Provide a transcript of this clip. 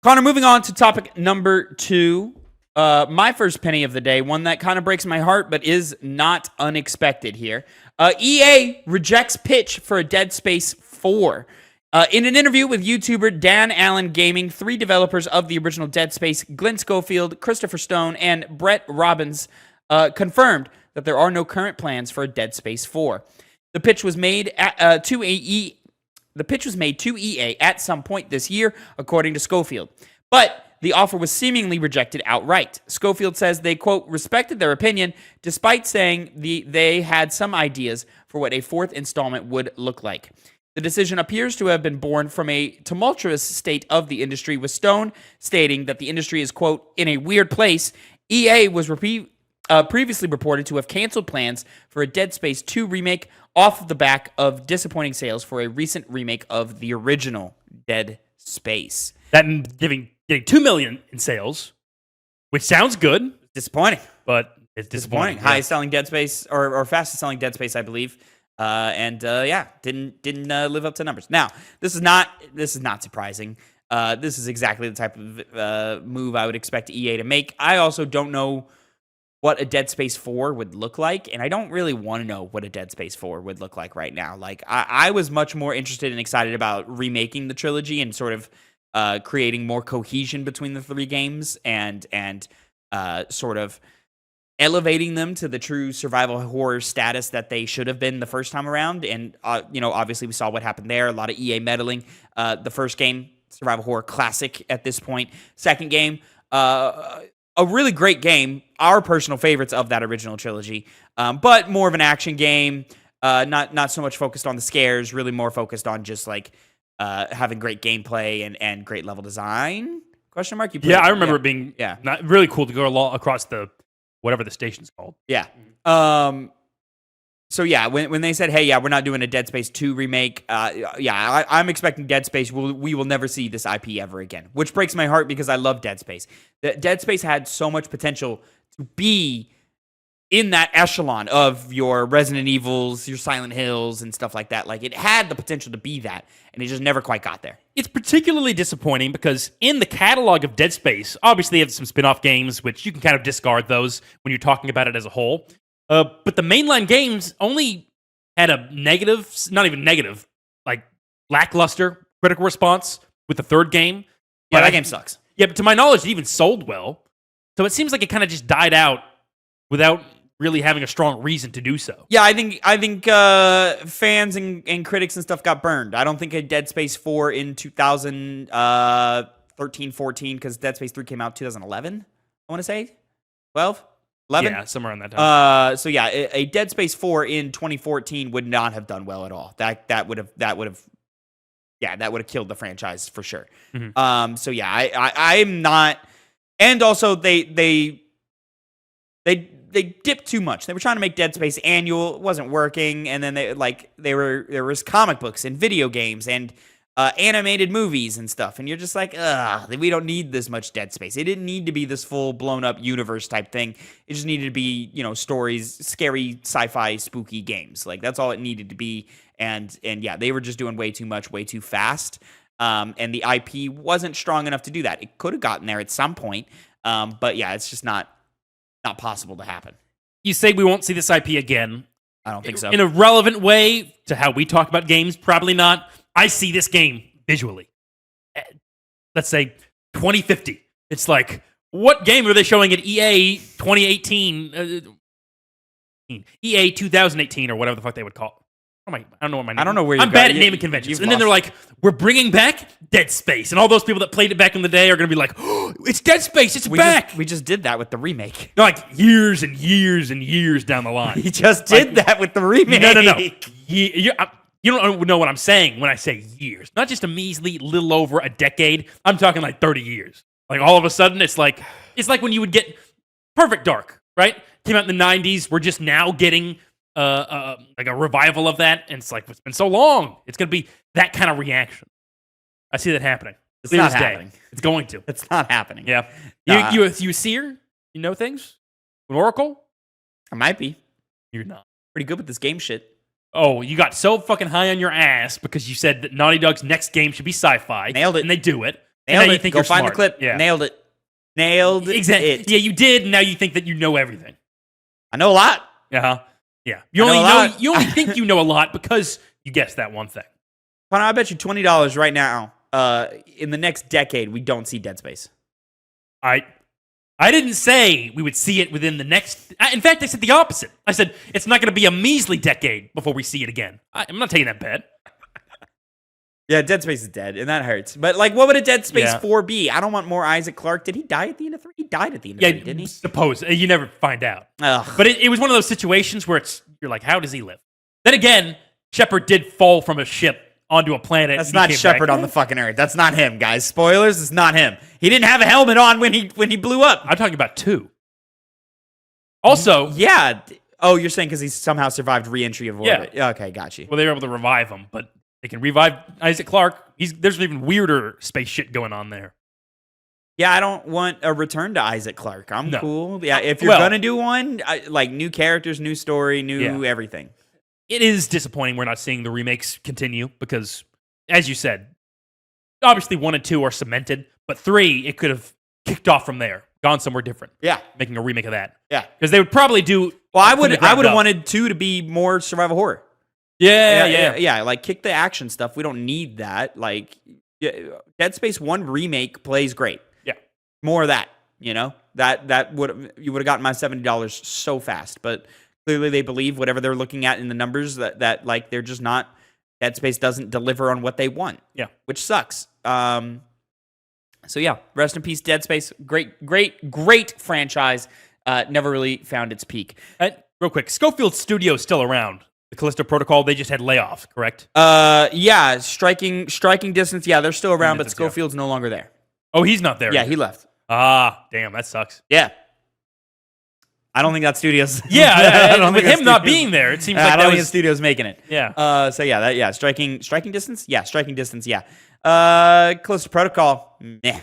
Connor, moving on to topic number 2. My first penny of the day, one that kind of breaks my heart, but is not unexpected here. EA rejects pitch for a Dead Space 4. In an interview with YouTuber Dan Allen Gaming, 3 developers of the original Dead Space, Glenn Schofield, Christopher Stone, and Brett Robbins, confirmed that there are no current plans for a Dead Space 4. The pitch was made to EA at some point this year, according to Schofield. But the offer was seemingly rejected outright. Schofield says they, quote, respected their opinion, despite saying they had some ideas for what a 4th installment would look like. The decision appears to have been born from a tumultuous state of the industry, with Stone stating that the industry is, quote, in a weird place. EA was previously reported to have canceled plans for a Dead Space 2 remake off of the back of disappointing sales for a recent remake of the original Dead Space. That getting $2 million in sales, which sounds good. Disappointing. But it's disappointing. Highest selling Dead Space, or fastest selling Dead Space, I believe. Didn't live up to numbers. Now, this is not surprising. This is exactly the type of move I would expect EA to make. I also don't know what a Dead Space 4 would look like, and I don't really want to know what a Dead Space 4 would look like right now. Like, I was much more interested and excited about remaking the trilogy and sort of creating more cohesion between the 3 games and sort of elevating them to the true survival horror status that they should have been the first time around. And, obviously we saw what happened there. A lot of EA meddling. The first game, survival horror classic at this point. Second game, a really great game. Our personal favorites of that original trilogy. But more of an action game. Not so much focused on the scares, really more focused on just like having great gameplay and great level design. Question mark? Yeah, I remember it being not really cool to go along across the whatever the station's called. Yeah. So yeah, when they said, hey, yeah, we're not doing a Dead Space 2 remake, I'm expecting Dead Space. We will never see this IP ever again, which breaks my heart because I love Dead Space. Dead Space had so much potential to be in that echelon of your Resident Evils, your Silent Hills, and stuff like that. Like, it had the potential to be that, and it just never quite got there. It's particularly disappointing because in the catalog of Dead Space, obviously they have some spin-off games, which you can kind of discard those when you're talking about it as a whole. But the mainline games only had a negative, not even negative, like lackluster critical response with the 3rd game. Yeah, that game sucks. Yeah, but to my knowledge, it even sold well. So it seems like it kind of just died out without really having a strong reason to do so. Yeah, I think fans and critics and stuff got burned. I don't think a Dead Space 4 in 2013, 14, because Dead Space 3 came out 2011, I want to say. 12? 11? Yeah, somewhere on that time. So yeah, a Dead Space 4 in 2014 would not have done well at all. That would have killed the franchise for sure. Mm-hmm. So yeah, I'm not, and also they dipped too much. They were trying to make Dead Space annual. It wasn't working. And then there was comic books and video games and animated movies and stuff. And you're just like, we don't need this much Dead Space. It didn't need to be this full blown up universe type thing. It just needed to be, stories, scary sci-fi spooky games. Like, that's all it needed to be. And yeah, they were just doing way too much, way too fast. And the IP wasn't strong enough to do that. It could have gotten there at some point. But yeah, it's just not possible to happen. You say we won't see this IP again. I don't think so. In a relevant way to how we talk about games, probably not. I see this game visually. Let's say 2050. It's like, what game are they showing at EA 2018? EA 2018 or whatever the fuck they would call it. I don't know what my name is. I don't know where I'm bad at naming conventions. And then they're like, we're bringing back Dead Space. And all those people that played it back in the day are going to be like, oh, it's Dead Space. It's back. We just did that with the remake. No, like years and years and years down the line. We just did that with the remake. No. You don't know what I'm saying when I say years. Not just a measly little over a decade. I'm talking like 30 years. Like, all of a sudden, it's like when you would get Perfect Dark, right? Came out in the 90s. We're just now getting like a revival of that, and it's like, it's been so long. It's going to be that kind of reaction. I see that happening. It's not happening. It's going to. It's not happening. Yeah. You a seer? You know things? An oracle? I might be. You're not. Pretty good with this game shit. Oh, you got so fucking high on your ass because you said that Naughty Dog's next game should be sci-fi. Nailed it. And they do it. Nailed now it. you think Go you're find smart. the clip. Yeah. Nailed it. Nailed Exactly. it. Yeah, you did. And now you think that you know everything. I know a lot. Uh-huh. Yeah. I know a lot. You only think you know a lot because you guessed that one thing. Connor, I bet you $20 right now. In the next decade, we don't see Dead Space. I didn't say we would see it within the next. In fact, I said the opposite. I said it's not going to be a measly decade before we see it again. I'm not taking that bet. Yeah, Dead Space is dead, and that hurts. But, like, what would a Dead Space 4 be? I don't want more Isaac Clarke. Did he die at the end of 3? He died at the end of 3, didn't he? Suppose. You never find out. Ugh. But it was one of those situations where you're like, how does he live? Then again, Shepard did fall from a ship onto a planet. That's not Shepard on the fucking Earth. That's not him, guys. Spoilers, it's not him. He didn't have a helmet on when he blew up. I'm talking about 2. Also, yeah. Oh, you're saying because he somehow survived re-entry of orbit. Yeah. Okay, got you. Well, they were able to revive him, but they can revive Isaac Clarke. There's even weirder space shit going on there. Yeah, I don't want a return to Isaac Clarke. I'm cool. Yeah, if you're going to do one, like new characters, new story, new everything. It is disappointing we're not seeing the remakes continue because, as you said, obviously 1 and 2 are cemented, but 3, it could have kicked off from there, gone somewhere different. Yeah. Making a remake of that. Yeah. Because they would probably do... Well, I would have wanted 2 to be more survival horror. Yeah. Like, kick the action stuff. We don't need that. Like, Dead Space 1 remake plays great. Yeah. More of that, you know? You would have gotten my $70 so fast, but... Clearly, they believe whatever they're looking at in the numbers that like they're just not. Dead Space doesn't deliver on what they want. Yeah, which sucks. So yeah, rest in peace, Dead Space. Great franchise. Never really found its peak. Real quick, Schofield Studio's still around. The Callisto Protocol, they just had layoffs, correct? Yeah, striking distance. Yeah, they're still around, but Schofield's no longer there. Oh, he's not there. Yeah, he left. Ah, damn, that sucks. Yeah. I don't think that studio's. Yeah, with him not being there, it seems like I don't think the studio's making it. Yeah. So yeah, striking distance. Yeah, striking distance. Yeah. Callisto Protocol. Meh.